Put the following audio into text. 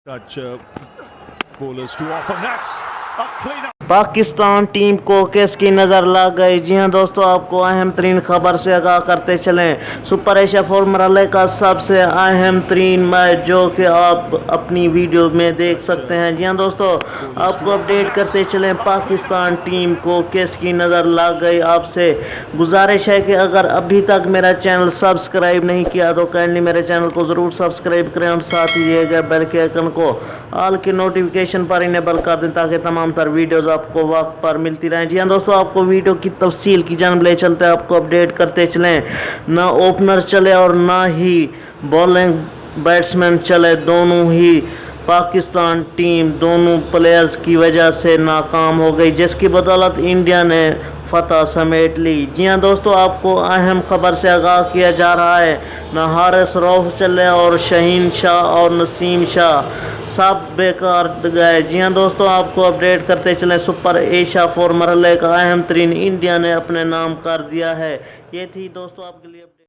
touch bowlers too often. That's a clean up. Pakistan team को किसकी नज़र लग गई? जी हाँ दोस्तों, आपको अहम तरीन खबर से आगाह करते चलें। सुपर एशिया फॉर्मूला का सबसे अहम तरीन मैच जो कि आप अपनी वीडियो में देख सकते हैं। जी हाँ दोस्तों, आपको अपडेट करते चलें पाकिस्तान टीम को किसकी नज़र लग गई। आपसे गुजारिश है कि अगर अभी तक मेरा चैनल सब्सक्राइब नहीं किया तो काइंडली मेरे चैनल को ज़रूर सब्सक्राइब करें और साथ ही दिए गए बेल के आइकन को ऑल की नोटिफिकेशन पर इनेबल कर दें ताकि तमाम तर वीडियोज़ आपको वक्त पर मिलती रहें। जी हाँ दोस्तों, आपको वीडियो की तफसील की जानब ले चलते हैं, आपको अपडेट करते चलें। ना ओपनर चले और ना ही बॉलिंग बैट्समैन चले, दोनों ही पाकिस्तान टीम दोनों प्लेयर्स की वजह से नाकाम हो गई, जिसकी बदौलत इंडिया ने फतह समेट ली। जी हाँ दोस्तों, आपको अहम खबर से आगाह किया जा रहा है। ना हारिस रऊफ चले और शहीन शाह और नसीम शाह सब बेकार गए। जी हाँ दोस्तों, आपको अपडेट करते चलें। सुपर एशिया फॉर्मूला का अहम तरीन इंडिया ने अपने नाम कर दिया है। ये थी दोस्तों आपके लिए।